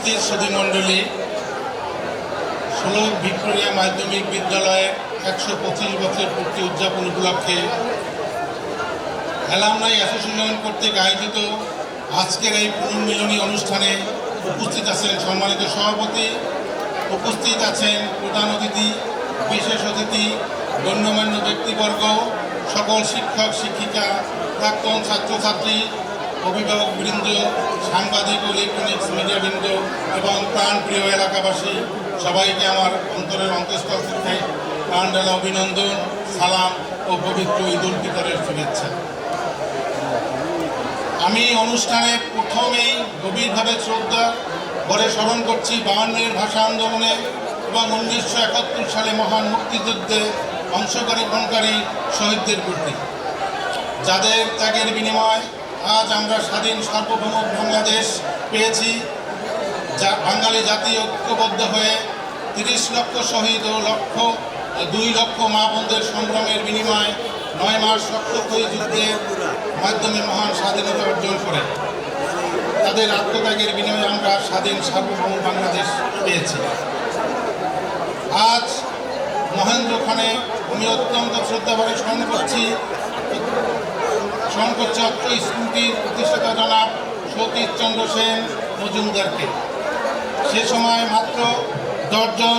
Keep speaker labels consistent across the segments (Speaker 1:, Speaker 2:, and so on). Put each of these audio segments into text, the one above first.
Speaker 1: উপস্থিত সুধীমণ্ডলী, ১৬ ভিক্টোরিয়া মাধ্যমিক বিদ্যালয়ের ১২৫ বছর পূর্তি উদযাপন উপলক্ষে অ্যালামনাই অ্যাসোসিয়েশন কর্তৃক আয়োজিত আজকের এই পুনর্মিলনী অনুষ্ঠানে উপস্থিত আছেন সম্মানিত সভাপতি, উপস্থিত আছেন প্রধান অতিথি, বিশেষ অতিথি, গণ্যমান্য ব্যক্তিবর্গ, সকল শিক্ষক শিক্ষিকা, প্রাক্তন ছাত্রছাত্রী, অভিভাবকবৃন্দ, সাংবাদিক ও ইলেকট্রনিক্স মিডিয়াবৃন্দ এবং প্রাণপ্রিয় এলাকাবাসী, সবাইকে আমার অন্তরের অন্তঃস্থল থেকে প্রাণঢালা অভিনন্দন, সালাম ও পবিত্র ঈদ উল ফিতরের শুভেচ্ছা। আমি অনুষ্ঠানে প্রথমেই গভীরভাবে শ্রদ্ধা ভরে স্মরণ করছি ৫২-এর ভাষা আন্দোলনে এবং ১৯৭১ সালে মহান মুক্তিযুদ্ধে অংশগ্রহণকারী শহীদদের প্রতি, যাদের ত্যাগের বিনিময় আজ আমরা স্বাধীন সার্বভৌম বাংলাদেশ পেয়েছি। যা বাঙালি জাতি ঐক্যবদ্ধ হয়ে ৩০ লক্ষ শহীদ ও ২ লক্ষ মা বোনদের সংগ্রামের বিনিময়ে ৯ মাস রক্তক্ষয়ী যুদ্ধের মাধ্যমে মহান স্বাধীনতা অর্জন করে তাদের আত্মত্যাগের বিনিময়ে আমরা স্বাধীন সার্বভৌম বাংলাদেশ পেয়েছি। আজ মহেন্দ্রক্ষণে আমি অত্যন্ত শ্রদ্ধাভরে স্মরণ করছি অত্র স্কুলটির প্রতিষ্ঠাতা জনাব সতীশচন্দ্র সেন মজুমদারকে। সে সময় মাত্র ১০ জন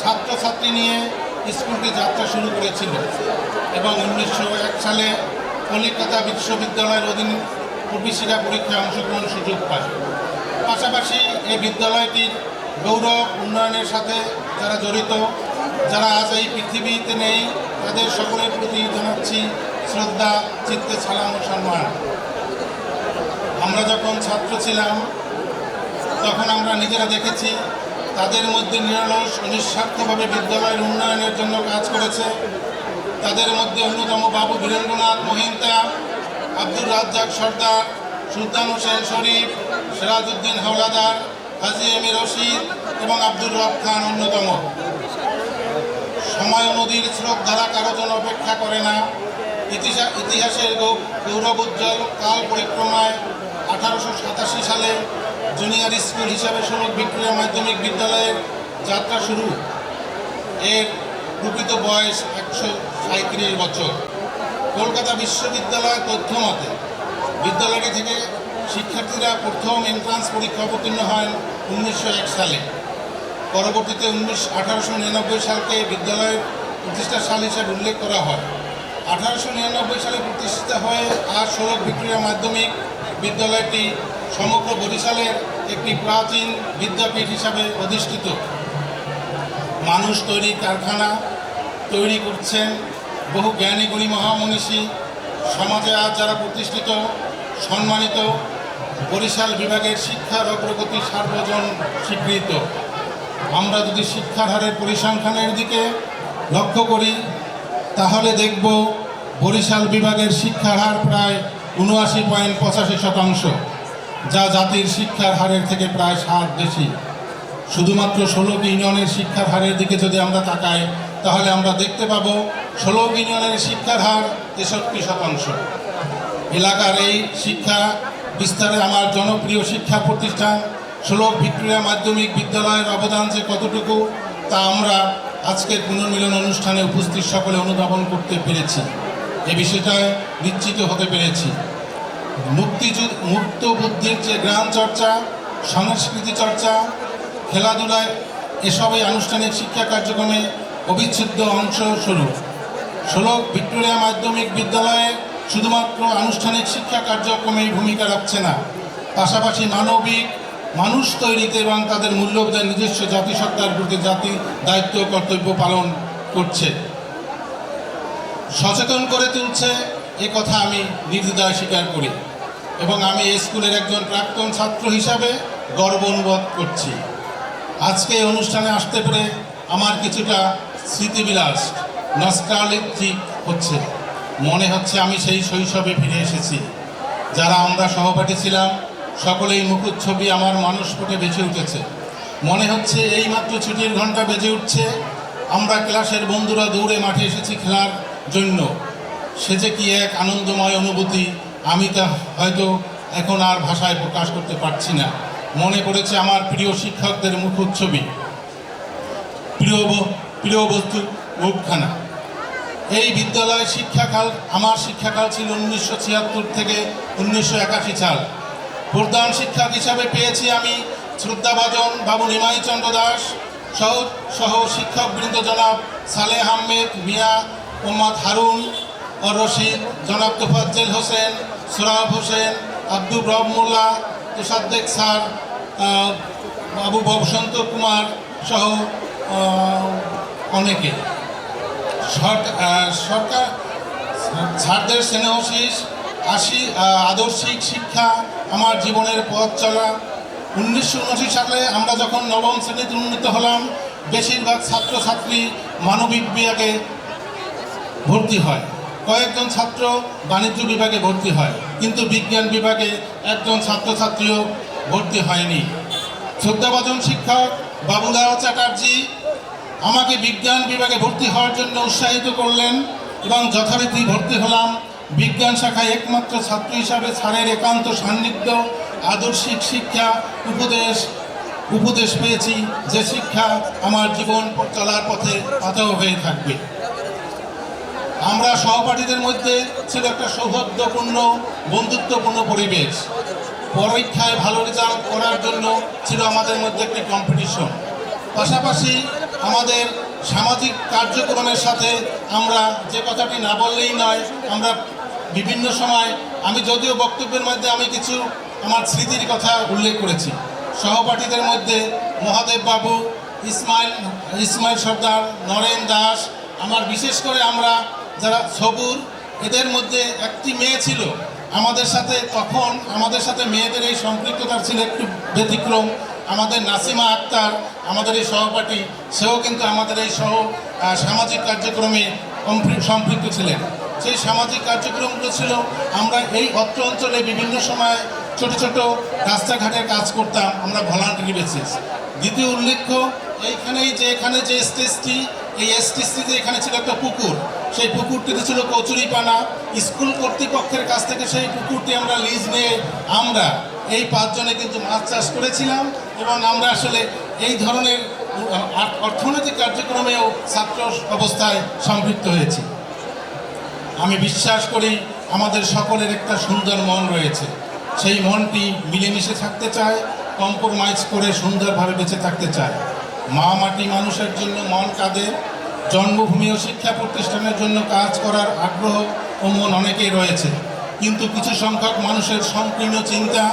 Speaker 1: ছাত্রছাত্রী নিয়ে স্কুলটি যাত্রা শুরু করেছিল এবং ১৯০১ সালে কলিকাতা বিশ্ববিদ্যালয়ের অধীনে প্রবেশিকা পরীক্ষায় অংশগ্রহণ সুযোগ পায়। পাশাপাশি এই বিদ্যালয়টির গৌরব উন্নয়নের সাথে যারা জড়িত, যারা আজ এই পৃথিবীতে নেই, তাদের সকলের প্রতি জানাচ্ছি শ্রদ্ধা, চিত্তে সালাম ও সম্মান। আমরা যখন ছাত্র ছিলাম তখন আমরা নিজেরা দেখেছি তাদের মধ্যে নিরলস নিঃস্বার্থভাবে বিদ্যালয়ের উন্নয়নের জন্য কাজ করেছে। তাদের মধ্যে অন্যতম বাবু বীরেন্দ্রনাথ মহিন্তা, আব্দুর রাজ্জাক সর্দার, সুলতান হোসেন শরীফ, সিরাজউদ্দিন হাওলাদার, হাজী এম এ রশিদ এবং আব্দুর রব খান অন্যতম। সময় নদীর স্রোতধারা কারো জন্য অপেক্ষা করে না। ইতিহাসের গৌরব উজ্জ্বল কাল পরিক্রমায় ১৮৮৭ সালে জুনিয়র স্কুল হিসাবে ১৬ ভিক্টোরিয়া মাধ্যমিক বিদ্যালয়ের যাত্রা শুরু। এর প্রকৃত বয়স ১৩৭ বছর। কলকাতা বিশ্ববিদ্যালয়ের তথ্য মতে বিদ্যালয়টি থেকে শিক্ষার্থীরা প্রথম এন্ট্রান্স পরীক্ষা অবতীর্ণ হয় ১৯০১ সালে। পরবর্তীতে ১৮৯৯ সালকে বিদ্যালয়ের প্রতিষ্ঠা সাল হিসেবে উল্লেখ করা হয়। ১৮৯৯ সালে প্রতিষ্ঠিত হয়ে আজ ১৬ ভিক্টোরিয়া মাধ্যমিক বিদ্যালয়টি সমগ্র বরিশালের একটি প্রাচীন বিদ্যাপীঠ হিসাবে অধিষ্ঠিত। মানুষ তৈরি কারখানা তৈরি করছেন বহু জ্ঞানী গুণী মহামনীষী। সমাজে আজ যারা প্রতিষ্ঠিত, সম্মানিত, বরিশাল বিভাগের শিক্ষার অগ্রগতি সার্বজন স্বীকৃত। আমরা যদি শিক্ষার হারের পরিসংখ্যানের দিকে লক্ষ্য করি তাহলে দেখব বরিশাল বিভাগের শিক্ষার হার প্রায় ৭৯.৮৫%, যা জাতির শিক্ষার হারের থেকে প্রায় ৭ বেশি। শুধুমাত্র ১৬টি ইউনিয়নের শিক্ষার হারের দিকে যদি আমরা তাকাই তাহলে আমরা দেখতে পাবো ১৬ ইউনিয়নের শিক্ষার হার ৬৩%। এলাকার এই শিক্ষা বিস্তারে আমার জনপ্রিয় শিক্ষা প্রতিষ্ঠান ১৬ ভিক্টোরিয়া মাধ্যমিক বিদ্যালয়ের অবদান যে কতটুকু তা আমরা আজকের পুনর্মিলন অনুষ্ঠানে উপস্থিত সকলে অনুধাবন করতে পেরেছি। এ বিষয়টায় নিশ্চিত হতে পেরেছি। মুক্ত বুদ্ধির যে জ্ঞান চর্চা, সংস্কৃতি চর্চা, খেলাধুলায় এসবই আনুষ্ঠানিক শিক্ষা কার্যক্রমে অবিচ্ছেদ্য অংশ স্বরূপ। ১৬ ভিক্টোরিয়া মাধ্যমিক বিদ্যালয়ে শুধুমাত্র আনুষ্ঠানিক শিক্ষা কার্যক্রমেই ভূমিকা রাখছে না, পাশাপাশি মানবিক মানুষ তৈরিতে এবং তাদের মূল্যবোধের নিজস্ব জাতিসত্তার প্রতি জাতির দায়িত্ব কর্তব্য পালন করছে, সচেতন করে তুলছে। এ কথা আমি নির্দ্বিধায় স্বীকার করি এবং আমি এই স্কুলের একজন প্রাক্তন ছাত্র হিসাবে গর্ব অনুভব করছি। আজকে এই অনুষ্ঠানে আসতে পেরে আমার কিছুটা স্মৃতিবিলাস নস্টালজিক হচ্ছে। মনে হচ্ছে আমি সেই শৈশবে ফিরে এসেছি। যারা আমরা সহপাঠী ছিলাম সকলেই মুখচ্ছবি আমার মানসপটে বেঁচে উঠেছে। মনে হচ্ছে এইমাত্র ছুটির ঘন্টা বেজে উঠছে, আমরা ক্লাসের বন্ধুরা দৌড়ে মাঠে এসেছি খেলার জন্য। সে যে কি এক আনন্দময় অনুভূতি, আমি তা হয়তো এখন আর ভাষায় প্রকাশ করতে পারছি না। মনে পড়েছে আমার প্রিয় শিক্ষকদের মুখচ্ছবি, প্রিয় প্রিয় বস্তু মুখখানা। এই বিদ্যালয়ের শিক্ষাকাল, আমার শিক্ষাকাল ছিল 1976 থেকে 1981 সাল। প্রধান শিক্ষক হিসাবে পেয়েছি আমি শ্রদ্ধাভাজন বাবু নিমাই চন্দ্র দাস সহ শিক্ষকবৃন্দ জনাব সালেহ আহমেদ, মিয়া মোহাম্মদ হারুন ও রশিদ, জনাব তোফাজ্জেল হোসেন, সোরাব হোসেন, আব্দুর রব মোল্লা, তোষাদ্দেক স্যার, বাবু বসন্ত কুমার সহ অনেকে। সরকার স্যারদের স্নেহশীষ আদর্শিক শিক্ষা আমার জীবনের পথ চলা। 1979 সালে আমরা যখন নবম শ্রেণীতে উন্নীত হলাম, বেশিরভাগ ছাত্রছাত্রী মানবিক বিভাগে ভর্তি হয়, কয়েকজন ছাত্র বাণিজ্য বিভাগে ভর্তি হয়, কিন্তু বিজ্ঞান বিভাগে একজন ছাত্রছাত্রীও ভর্তি হয়নি। শ্রদ্ধাভাজন শিক্ষক বাবুলাল চ্যাটার্জি আমাকে বিজ্ঞান বিভাগে ভর্তি হওয়ার জন্য উৎসাহিত করলেন এবং যথারীতি ভর্তি হলাম। বিজ্ঞান শাখায় একমাত্র ছাত্র হিসাবে স্যারের একান্ত সান্নিধ্য, আদর্শিক শিক্ষা, উপদেশ পেয়েছি, যে শিক্ষা আমার জীবন চলার পথে পাথেয় হয়ে থাকবে। আমরা সহপাঠীদের মধ্যে ছিল একটা সৌহার্দ্যপূর্ণ, বন্ধুত্বপূর্ণ পরিবেশ। পরীক্ষায় ভালো রেজাল্ট করার জন্য ছিল আমাদের মধ্যে একটি কম্পিটিশন। পাশাপাশি আমাদের সামাজিক কার্যক্রমের সাথে আমরা, যে কথাটি না বললেই নয়, আমরা বিভিন্ন সময়, আমি যদিও বক্তব্যের মধ্যে আমি কিছু আমার স্মৃতির কথা উল্লেখ করেছি, সহপাঠীদের মধ্যে মহাদেব বাবু, ইসমাইল সর্দার, নরেন দাস, আমার বিশেষ করে আমরা যারা সবুর, এদের মধ্যে একটি মেয়ে ছিল আমাদের সাথে, তখন আমাদের সাথে মেয়েদের এই সম্পৃক্ততা ছিল একটু ব্যতিক্রম। আমাদের নাসিমা আক্তার, আমাদের এই সহপাঠী, সেও কিন্তু আমাদের এই সামাজিক কার্যক্রমে সম্পৃক্ত ছিলেন। সেই সামাজিক কার্যক্রমগুলো ছিল, আমরা এই অত্র অঞ্চলে বিভিন্ন সময় ছোট ছোট রাস্তাঘাটের কাজ করতাম আমরা ভলান্টারি বেসিস। দ্বিতীয় উল্লেখ্য, এখানে যে স্টেজটি, এই স্টেজটিতে এখানে ছিল একটা পুকুর, সেই পুকুরটিতে ছিল কচুরিপানা। স্কুল কর্তৃপক্ষের কাছ থেকে সেই পুকুরটি আমরা লিজ নিয়ে আমরা এই 5 জনে কিন্তু মাছ চাষ করেছিলাম এবং আমরা আসলে এই ধরনের অর্থনৈতিক কার্যক্রমেও ছাত্র অবস্থায় সম্পৃক্ত হয়েছি। আমি বিশ্বাস করি আমাদের সকলের একটা সুন্দর মন রয়েছে, সেই মনটি মিলেমিশে থাকতে চায়, কম্প্রোমাইজ করে সুন্দরভাবে বেঁচে থাকতে চায়। মা মাটি মানুষের জন্য মন কাঁদে, জন্মভূমি ও শিক্ষা প্রতিষ্ঠানের জন্য কাজ করার আগ্রহ ও মন অনেকেই রয়েছে, কিন্তু কিছু সংখ্যক মানুষের সংকীর্ণ চিন্তা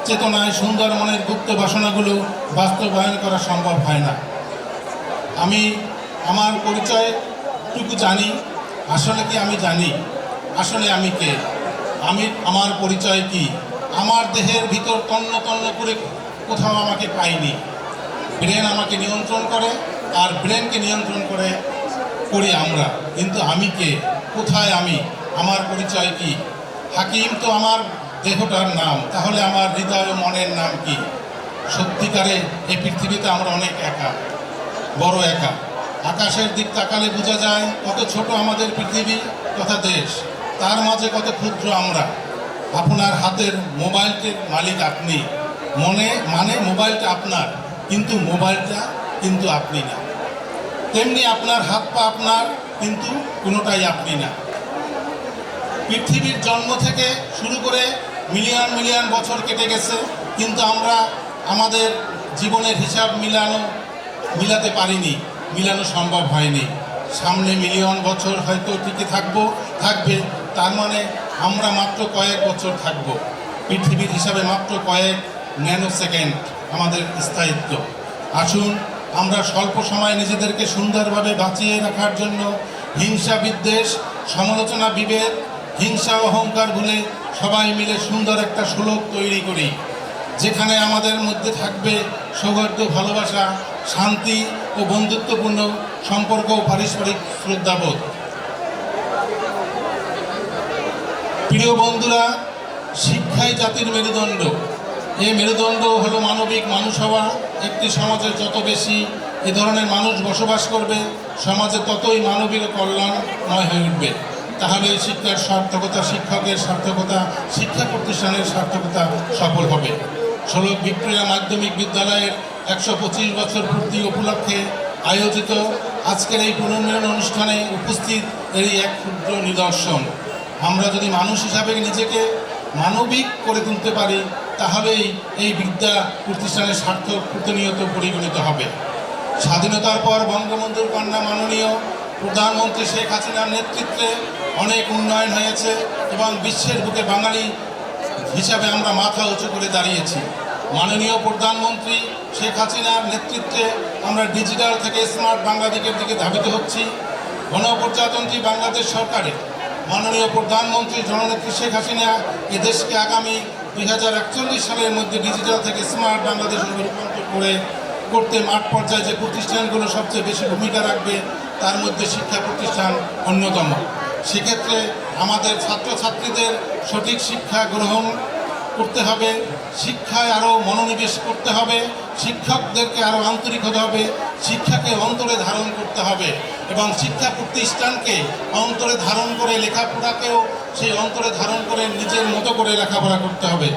Speaker 1: চেতনায় সুন্দর মনের গুপ্ত বাসনাগুলো বাস্তবায়ন করা সম্ভব হয় না। আমি আমার পরিচয়টুকু জানি। আসলে কি আমি জানি আসলে আমি কে, আমার পরিচয় কি? আমার দেহের ভিতর তন্ন তন্ন করে কোথাও আমাকে পাইনি। ব্রেন আমাকে নিয়ন্ত্রণ করে, আর ব্রেনকে নিয়ন্ত্রণ করি আমরা। কিন্তু আমি কে, কোথায় আমি, আমার পরিচয় কি? হাকিম তো আমার দেহটার নাম, তাহলে আমার হৃদয় ও মনের নাম কি? সত্যিকারে এই পৃথিবীতে আমরা অনেক একা, বড় একা। আকাশের দিক তাকালে বোঝা যায় কত ছোট আমাদের পৃথিবী তথা দেশ, তার মাঝে কত ক্ষুদ্র আমরা। আপনার হাতের মোবাইলটির মালিক আপনি, মানে মোবাইলটা আপনার, কিন্তু মোবাইলটা কিন্তু আপনি না। তেমনি আপনার হাত পা আপনার, কিন্তু কোনোটাই আপনি না। পৃথিবীর জন্ম থেকে শুরু করে মিলিয়ন মিলিয়ন বছর কেটে গেছে, কিন্তু আমরা আমাদের জীবনের হিসাব মিলাতে পারিনি, মিলানো সম্ভব হয়নি। সামনে মিলিয়ন বছর হয়তো টিকে থাকবে, তার মানে আমরা মাত্র কয়েক বছর থাকব। পৃথিবীর হিসাবে মাত্র কয়েক ন্যানো সেকেন্ড আমাদের স্থায়িত্ব। আসুন আমরা স্বল্প সময়ে নিজেদেরকে সুন্দরভাবে বাঁচিয়ে রাখার জন্য হিংসা, বিদ্বেষ, সমালোচনা, বিভেদ, হিংসা, অহংকার ভুলে সবাই মিলে সুন্দর একটা শ্লোক তৈরি করি, যেখানে আমাদের মধ্যে থাকবে সৌহার্দ্য, ভালোবাসা, শান্তি ও বন্ধুত্বপূর্ণ সম্পর্ক ও পারস্পরিক শ্রদ্ধাবোধ। প্রিয় বন্ধুরা, শিক্ষাই জাতির মেরুদণ্ড। এই মেরুদণ্ড হলো মানবিক মানুষ হওয়া। একটি সমাজে যত বেশি এ ধরনের মানুষ বসবাস করবে, সমাজে ততই মানবিক কল্যাণময় হয়ে উঠবে। তাহলে শিক্ষার সার্থকতা, শিক্ষকের সার্থকতা, শিক্ষা প্রতিষ্ঠানের সার্থকতা সফল হবে। ষোলক ভিক্টোরিয়া মাধ্যমিক বিদ্যালয়ের 125 বছর পূর্তি উপলক্ষে আয়োজিত আজকের এই পুনর্মিলন অনুষ্ঠানে উপস্থিত এরই এক ক্ষুদ্র নিদর্শন। আমরা যদি মানুষ হিসাবে নিজেকে মানবিক করে তুলতে পারি, তাহলেই এই বিদ্যা প্রতিষ্ঠানের সার্থক প্রতিনিয়ত পরিগণিত হবে। স্বাধীনতার পর বঙ্গবন্ধুর কন্যা মাননীয় প্রধানমন্ত্রী শেখ হাসিনার নেতৃত্বে অনেক উন্নয়ন হয়েছে এবং বিশ্বের বুকে বাঙালি হিসাবে আমরা মাথা উঁচু করে দাঁড়িয়েছি। মাননীয় প্রধানমন্ত্রী শেখ হাসিনার নেতৃত্বে আমরা ডিজিটাল থেকে স্মার্ট বাংলাদেশের দিকে ধাবিত হচ্ছি। গণপ্রজাতন্ত্রী বাংলাদেশ সরকারের মাননীয় প্রধানমন্ত্রী জননেত্রী শেখ হাসিনা এ দেশকে আগামী 2041 সালের মধ্যে ডিজিটাল থেকে স্মার্ট বাংলাদেশে রূপান্তর করতে মাঠ পর্যায়ে যে প্রতিষ্ঠানগুলো সবচেয়ে বেশি ভূমিকা রাখবে তার মধ্যে শিক্ষা প্রতিষ্ঠান অন্যতম। সেক্ষেত্রে আমাদের ছাত্রছাত্রীদের সঠিক শিক্ষা গ্রহণ করতে হবে, শিক্ষায় আরও মনোনিবেশ করতে হবে, শিক্ষকদেরকে আরও আন্তরিক হতে হবে, শিক্ষাকে অন্তরে ধারণ করতে হবে এবং শিক্ষা প্রতিষ্ঠানকে অন্তরে ধারণ করে লেখাপড়াকেও সেই অন্তরে ধারণ করে নিজের মতো করে লেখাপড়া করতে হবে।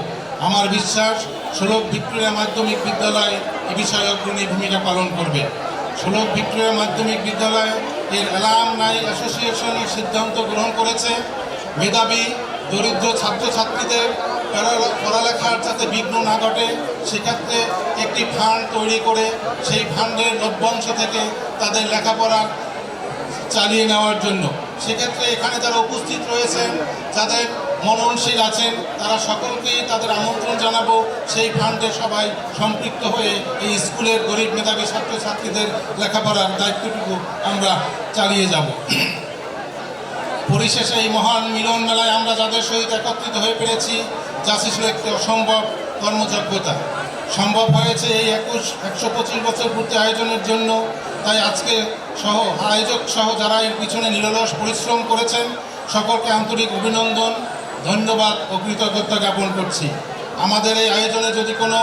Speaker 1: আমার বিশ্বাস ষোলক ভিক্টোরিয়া মাধ্যমিক বিদ্যালয় এ বিষয়ে অগ্রণী ভূমিকা পালন করবে। ষোলক ভিক্টোরিয়া মাধ্যমিক বিদ্যালয় এর অ্যালামনাই অ্যাসোসিয়েশন সিদ্ধান্ত গ্রহণ করেছে মেধাবী দরিদ্র ছাত্রছাত্রীদের পড়ালেখার যাতে বিঘ্ন না ঘটে, সেক্ষেত্রে একটি ফান্ড তৈরি করে সেই ফান্ডের লভ্যাংশ থেকে তাদের লেখাপড়া চালিয়ে নেওয়ার জন্য। সেক্ষেত্রে এখানে যারা উপস্থিত রয়েছেন, যাদের মননশীল আছেন, তারা সকলকেই তাদের আমন্ত্রণ জানাবো সেই ফান্ডে সবাই সম্পৃক্ত হয়ে এই স্কুলের গরিব মেধাবী ছাত্রছাত্রীদের লেখাপড়ার দায়িত্বটুকু আমরা চালিয়ে যাব। পরিশেষে এই মহান মিলন মেলায় আমরা যাদের সহিত একত্রিত হয়ে পেরেছি, যা ছিল একটি অসম্ভব কর্মযোগ্যতা। সম্ভব হয়েছে এই 125 বছর পূর্তি আয়োজনের জন্য। তাই আজকে আয়োজক সহ যারা এর পিছনে নিরলস পরিশ্রম করেছেন, সকলকে আন্তরিক অভিনন্দন, ধন্যবাদ ও কৃতজ্ঞতা জ্ঞাপন করছি। আমাদের এই আয়োজনে যদি কোনো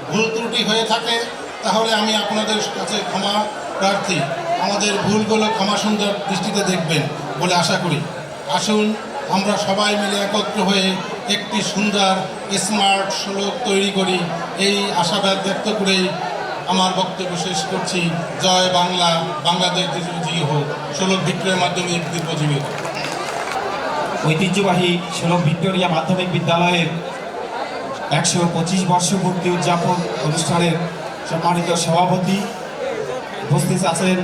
Speaker 1: ভুল ত্রুটি হয়ে থাকে, তাহলে আমি আপনাদের কাছে ক্ষমা প্রার্থী। আমাদের ভুলগুলো ক্ষমা সুন্দর দৃষ্টিতে দেখবেন বলে আশা করি। আসুন আমরা সবাই মিলে একত্র হয়ে একটি সুন্দর স্মার্ট ষোলক তৈরি করি। এই আশাবাদ ব্যক্ত করেই আমার বক্তব্য শেষ করছি। জয় বাংলা, বাংলাদেশ দীর্ঘজীবী হোক, ষোলক ভিক্টোরিয়া মাধ্যমিক দীর্ঘজীবী হোক।
Speaker 2: ঐতিহ্যবাহী ষোলক ভিক্টোরিয়া মাধ্যমিক বিদ্যালয়ের 125 বর্ষপূর্তি উদযাপন অনুষ্ঠানের সম্মানিত সভাপতি উপস্থিত আছেন।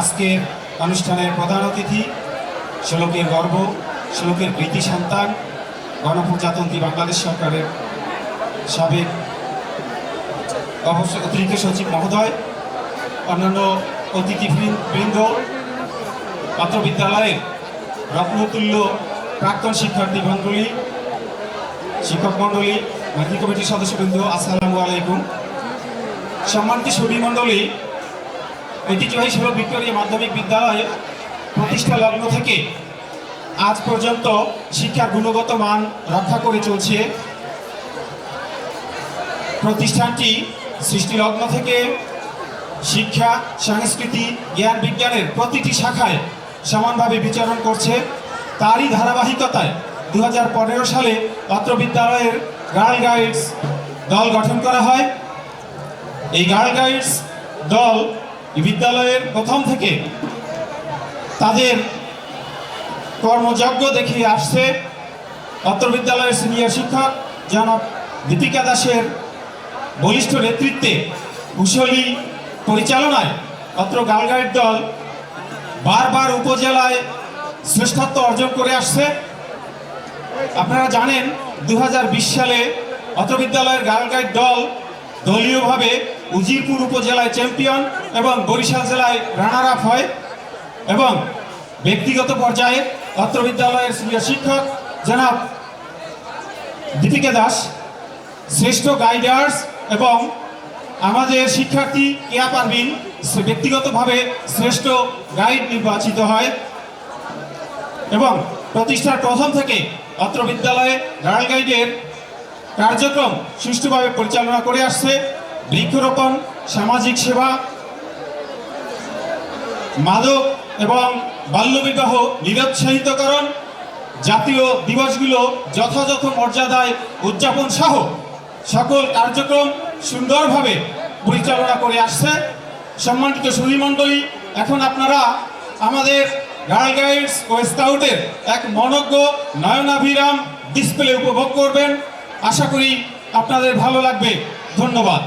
Speaker 2: আজকের অনুষ্ঠানের প্রধান অতিথি, ষোলকের গর্ব, ষোলকের কৃতি সন্তান, গণপ্রজাতন্ত্রী বাংলাদেশ সরকারের সাবেক অতিরিক্ত সচিব মহোদয়, অন্যান্য অতিথিবৃন্দ, অত্র বিদ্যালয়ের রত্নতুল্য প্রাক্তন শিক্ষার্থী মণ্ডলী, শিক্ষক মণ্ডলী, মার্কেটিং কমিটির সদস্যবৃন্দ, আসসালামু আলাইকুম। সম্মানিত সুধী মণ্ডলী, ঐতিহ্যবাহী ষোলক ভিক্টোরিয়া মাধ্যমিক বিদ্যালয় প্রতিষ্ঠা লগ্ন থেকে আজ পর্যন্ত শিক্ষার গুণগত মান রক্ষা করে চলছে। প্রতিষ্ঠানটি সৃষ্টি লগ্ন থেকে শিক্ষা, সংস্কৃতি, জ্ঞান বিজ্ঞানের প্রতিটি শাখায় সমানভাবে বিচরণ করছে। তারই ধারাবাহিকতায় 2015 সালে অত্র বিদ্যালয়ের গার্ল গাইডস দল গঠন করা হয়। এই গার্ল গাইডস দল বিদ্যালয়ের প্রথম থেকে তাদের কর্মযজ্ঞ দেখিয়ে আসছে। অত্র বিদ্যালয়ের সিনিয়র শিক্ষক জনাব দীপিকা দাসের বলিষ্ঠ নেতৃত্বে, কুশলী পরিচালনায় অত্র গার্ল গাইড দল বারবার উপজেলায় শ্রেষ্ঠত্ব অর্জন করে আসছে। আপনারা জানেন 2020 সালে অত্র বিদ্যালয়ের গার্ল গাইড দল দলীয়ভাবে উজিরপুর উপজেলায় চ্যাম্পিয়ন এবং বরিশাল জেলায় রানার আপ হয় এবং ব্যক্তিগত পর্যায়ে অত্র বিদ্যালয়ের সিনিয়র শিক্ষক জনাব দীপিকা দাস শ্রেষ্ঠ গাইডার্স এবং আমাদের শিক্ষার্থী কেয়া পারভিন ব্যক্তিগতভাবে শ্রেষ্ঠ গাইড নির্বাচিত হয় এবং প্রতিষ্ঠার প্রথম থেকে অত্র বিদ্যালয়ে গার্ল গাইডের কার্যক্রম সুষ্ঠুভাবে পরিচালনা করে আসছে। বৃক্ষরোপণ, সামাজিক সেবা, মাদক এবং বাল্যবিবাহ নিরুৎসাহিতকরণ, জাতীয় দিবসগুলো যথাযথ মর্যাদায় উদযাপন সহ সকল কার্যক্রম সুন্দরভাবে পরিচালনা করে আসছে। সম্মানিত সুধী মণ্ডলী, এখন আপনারা আমাদের গার্ল গাইডস ও স্কাউটের এক মনোজ্ঞ নয়নাভিরাম ডিসপ্লে উপভোগ করবেন। আশা করি আপনাদের ভালো লাগবে। ধন্যবাদ।